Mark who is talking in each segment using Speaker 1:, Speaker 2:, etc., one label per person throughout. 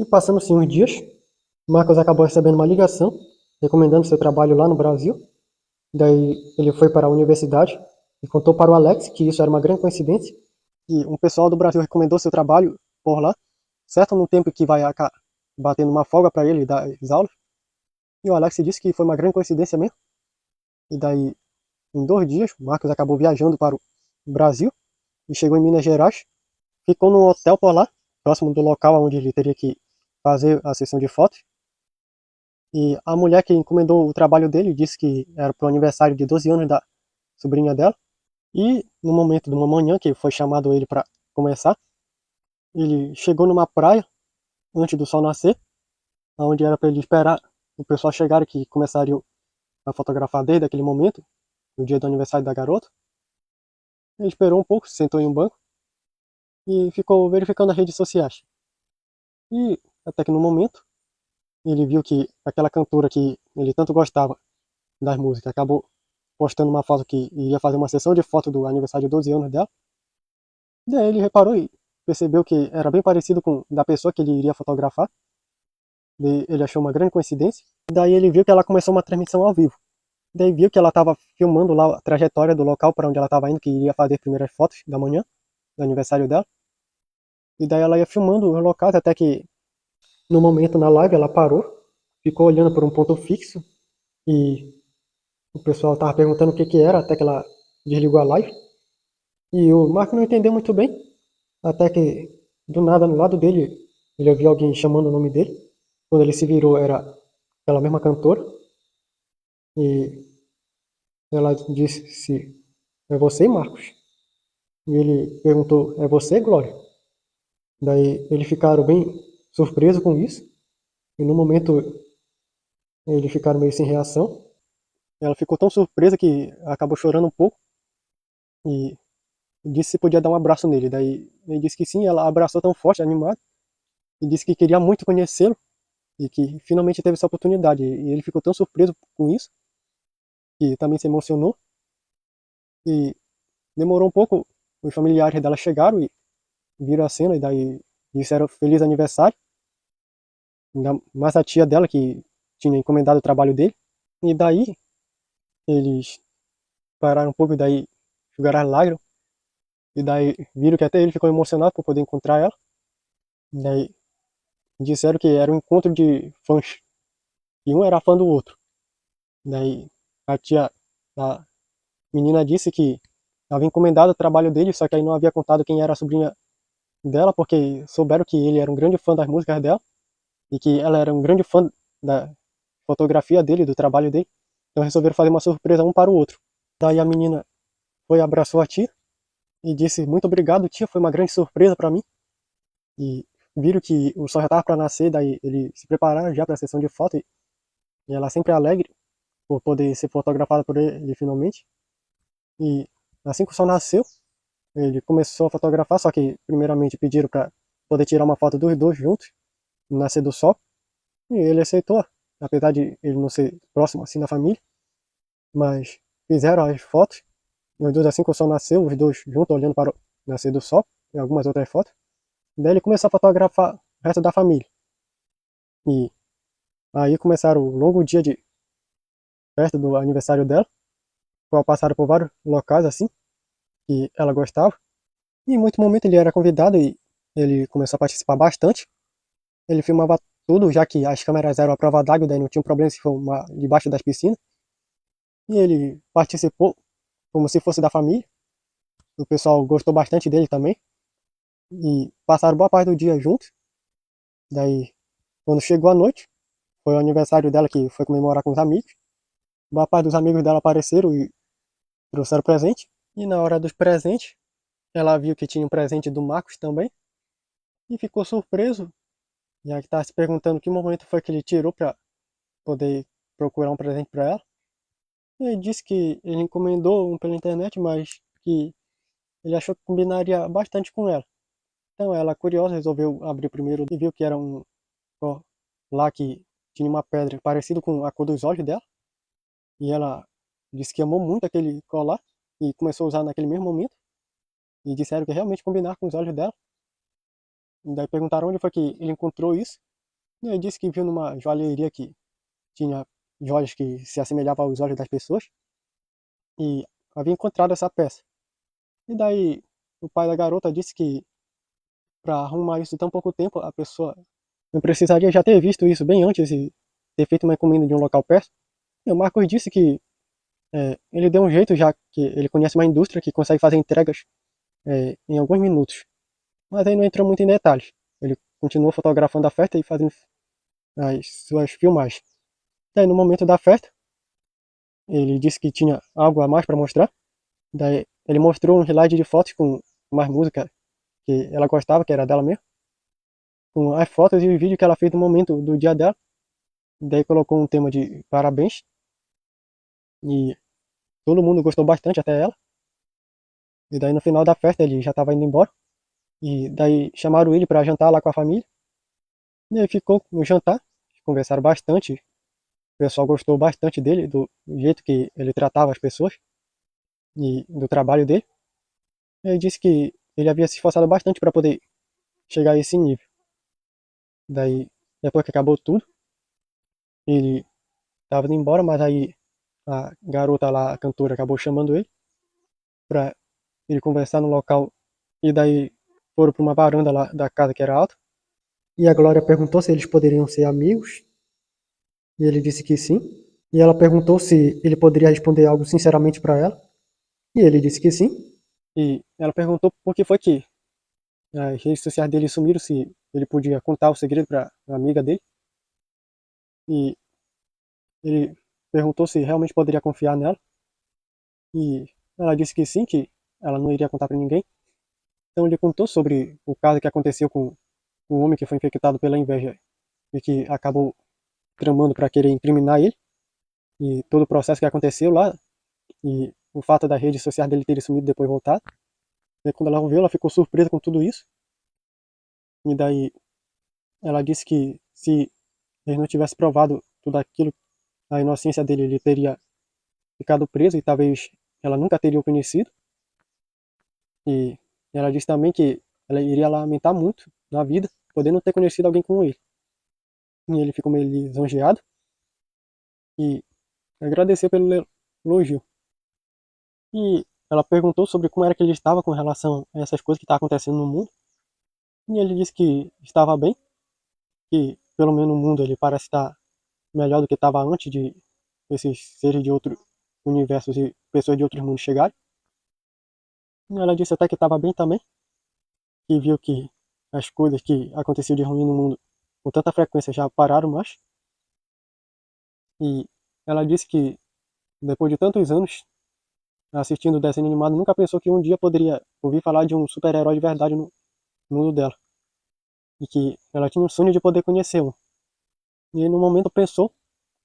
Speaker 1: E passando-se uns dias, Marcos acabou recebendo uma ligação recomendando seu trabalho lá no Brasil. Daí ele foi para a universidade e contou para o Alex que isso era uma grande coincidência, e um pessoal do Brasil recomendou seu trabalho por lá, certo no tempo que vai batendo uma folga para ele dar as aulas. E o Alex disse que foi uma grande coincidência mesmo. E daí, em 2 dias, Marcos acabou viajando para o Brasil e chegou em Minas Gerais. Ficou num hotel por lá, próximo do local onde ele teria que fazer a sessão de fotos. E a mulher que encomendou o trabalho dele disse que era para o aniversário de 12 anos da sobrinha dela. E no momento de uma manhã que foi chamado ele para começar, ele chegou numa praia antes do sol nascer, onde era para ele esperar o pessoal chegar que começariam a fotografar desde aquele momento, no dia do aniversário da garota. Ele esperou um pouco, se sentou em um banco e ficou verificando as redes sociais. E até que no momento ele viu que aquela cantora que ele tanto gostava das músicas acabou postando uma foto que ia fazer uma sessão de foto do aniversário de 12 anos dela. Daí ele reparou e percebeu que era bem parecido com da pessoa que ele iria fotografar. Daí ele achou uma grande coincidência. Daí ele viu que ela começou uma transmissão ao vivo. Daí viu que ela estava filmando lá a trajetória do local para onde ela estava indo, que iria fazer as primeiras fotos da manhã, do aniversário dela. E daí ela ia filmando os locais até que, no momento na live, ela parou, ficou olhando por um ponto fixo e o pessoal estava perguntando o que que era, até que ela desligou a live. E o Marco não entendeu muito bem, até que, do nada, no lado dele, ele ouviu alguém chamando o nome dele. Quando ele se virou, era aquela mesma cantora. E ela disse: é você, Marcos? E ele perguntou: é você, Glória? Daí eles ficaram bem surpresos com isso. E no momento eles ficaram meio sem reação. Ela ficou tão surpresa que acabou chorando um pouco e disse se podia dar um abraço nele. Daí ele disse que sim, ela abraçou tão forte, animada, e disse que queria muito conhecê-lo e que finalmente teve essa oportunidade. E ele ficou tão surpreso com isso que também se emocionou. E demorou um pouco, os familiares dela chegaram e viram a cena e daí disseram feliz aniversário. Ainda mais a tia dela que tinha encomendado o trabalho dele. E daí eles pararam um pouco e daí enxugaram as lágrimas. E daí viram que até ele ficou emocionado por poder encontrar ela. E daí disseram que era um encontro de fãs. E um era fã do outro. E daí a menina disse que havia encomendado o trabalho dele, só que aí não havia contado quem era a sobrinha dela, porque souberam que ele era um grande fã das músicas dela e que ela era um grande fã da fotografia dele, do trabalho dele. Então resolveram fazer uma surpresa um para o outro. Daí a menina foi e abraçou a tia e disse muito obrigado, tia, foi uma grande surpresa para mim. E viram que o sol já estava para nascer, daí eles se prepararam já para a sessão de foto e ela sempre alegre por poder ser fotografada por ele finalmente. E assim que o sol nasceu, ele começou a fotografar, só que primeiramente pediram para poder tirar uma foto dos dois juntos, no nascer do sol, e ele aceitou, apesar de ele não ser próximo assim da família, mas fizeram as fotos, os dois assim que o sol nasceu, os dois juntos olhando para o nascer do sol, e algumas outras fotos. Daí ele começou a fotografar o resto da família. E aí começaram o longo dia de festa do aniversário dela, qual passaram por vários locais assim, que ela gostava. E em muito momento ele era convidado e ele começou a participar bastante. Ele filmava tudo, já que as câmeras eram à prova d'água, daí não tinha um problema se filmar debaixo das piscinas. E ele participou como se fosse da família. O pessoal gostou bastante dele também. E passaram boa parte do dia juntos. Daí, quando chegou a noite, foi o aniversário dela que foi comemorar com os amigos. Boa parte dos amigos dela apareceram e trouxeram presente. E na hora dos presentes, ela viu que tinha um presente do Marcos também. E ficou surpreso. Já que estava se perguntando que momento foi que ele tirou para poder procurar um presente para ela. E ele disse que ele encomendou um pela internet, mas que ele achou que combinaria bastante com ela. Então ela, curiosa, resolveu abrir primeiro e viu que era um lá que tinha uma pedra parecida com a cor dos olhos dela. E ela disse que amou muito aquele colar e começou a usar naquele mesmo momento. E disseram que realmente combinava com os olhos dela. E daí perguntaram onde foi que ele encontrou isso. E ele disse que viu numa joalheria que tinha joias que se assemelhavam aos olhos das pessoas e havia encontrado essa peça. E daí o pai da garota disse que para arrumar isso em tão pouco tempo, a pessoa não precisaria já ter visto isso bem antes e ter feito uma encomenda de um local perto. E o Marcos disse que ele deu um jeito, já que ele conhece uma indústria que consegue fazer entregas em alguns minutos. Mas aí não entrou muito em detalhes. Ele continuou fotografando a festa e fazendo as suas filmagens. Daí no momento da festa, ele disse que tinha algo a mais para mostrar. Daí ele mostrou um slide de fotos com mais música que ela gostava, que era dela mesmo, com as fotos e o vídeo que ela fez no momento do dia dela. Daí colocou um tema de parabéns e todo mundo gostou bastante, até ela. E daí no final da festa ele já estava indo embora. E daí chamaram ele para jantar lá com a família. E aí ficou no jantar, conversaram bastante. O pessoal gostou bastante dele, do jeito que ele tratava as pessoas e do trabalho dele. Ele disse que ele havia se esforçado bastante para poder chegar a esse nível. Daí, depois que acabou tudo, ele estava indo embora, mas aí a garota lá, a cantora, acabou chamando ele para ele conversar no local. E daí foram para uma varanda lá da casa que era alta. E a Glória perguntou se eles poderiam ser amigos. E ele disse que sim. E ela perguntou se ele poderia responder algo sinceramente para ela. E ele disse que sim. E ela perguntou por que foi que as redes sociais dele sumiram, se ele podia contar o segredo para a amiga dele. E ele perguntou se realmente poderia confiar nela. E ela disse que sim, que ela não iria contar para ninguém. Então ele contou sobre o caso que aconteceu com o homem que foi infectado pela inveja e que acabou tramando para querer incriminar ele. E todo o processo que aconteceu lá. E o fato das redes sociais dele terem sumido e depois voltado. E quando ela ouviu, ela ficou surpresa com tudo isso. E daí ela disse que se ele não tivesse provado tudo aquilo, a inocência dele, ele teria ficado preso e talvez ela nunca teria o conhecido. E ela disse também que ela iria lamentar muito na vida poder não ter conhecido alguém como ele. E ele ficou meio lisonjeado e agradeceu pelo elogio. E ela perguntou sobre como era que ele estava com relação a essas coisas que estavam acontecendo no mundo. E ele disse que estava bem, que pelo menos no mundo ele parece estar melhor do que estava antes de esses seres de outros universos e pessoas de outros mundos chegarem. E ela disse até que estava bem também, que viu que as coisas que aconteciam de ruim no mundo com tanta frequência já pararam mais. E ela disse que depois de tantos anos assistindo o desenho animado, nunca pensou que um dia poderia ouvir falar de um super-herói de verdade no mundo dela. E que ela tinha um sonho de poder conhecer um. E no momento pensou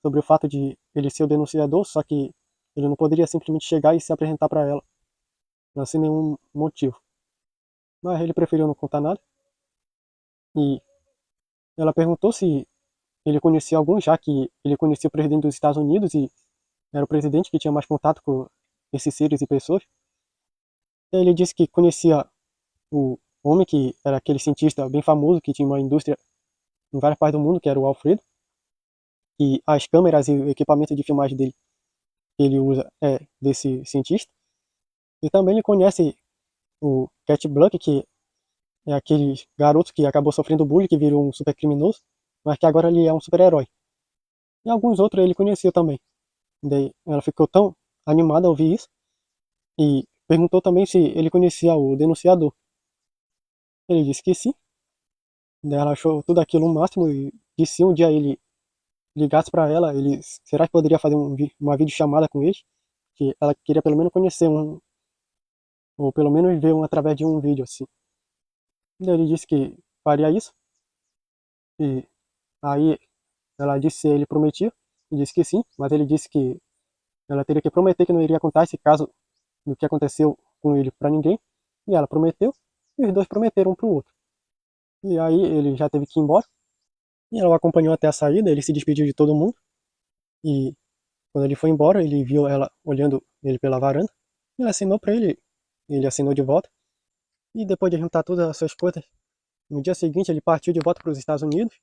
Speaker 1: sobre o fato de ele ser o denunciador, só que ele não poderia simplesmente chegar e se apresentar para ela, não sem nenhum motivo. Mas ele preferiu não contar nada. E ela perguntou se ele conhecia algum, já que ele conhecia o presidente dos Estados Unidos e era o presidente que tinha mais contato com esses seres e pessoas. E ele disse que conhecia o homem que era aquele cientista bem famoso que tinha uma indústria em várias partes do mundo, que era o Alfredo. E as câmeras e o equipamento de filmagem dele que ele usa é desse cientista. E também ele conhece o Cat Blanc, que é aquele garoto que acabou sofrendo bullying, que virou um super criminoso, mas que agora ele é um super-herói. E alguns outros ele conhecia também. Daí ela ficou tão animada ao ouvir isso e perguntou também se ele conhecia o denunciador. Ele disse que sim. Daí ela achou tudo aquilo o máximo e disse se um dia ele ligasse para ela, ele será que poderia fazer uma videochamada com ele? Que ela queria pelo menos conhecer um, ou pelo menos ver um através de um vídeo assim. Daí ele disse que faria isso. E aí ela disse se ele prometia, e disse que sim, mas ele disse que ela teria que prometer que não iria contar esse caso do que aconteceu com ele para ninguém. E ela prometeu, e os dois prometeram um pro outro. E aí ele já teve que ir embora. E ela o acompanhou até a saída, ele se despediu de todo mundo. E quando ele foi embora, ele viu ela olhando ele pela varanda. E ela assinou para ele, ele assinou de volta. E depois de juntar todas as suas coisas, no dia seguinte ele partiu de volta para os Estados Unidos.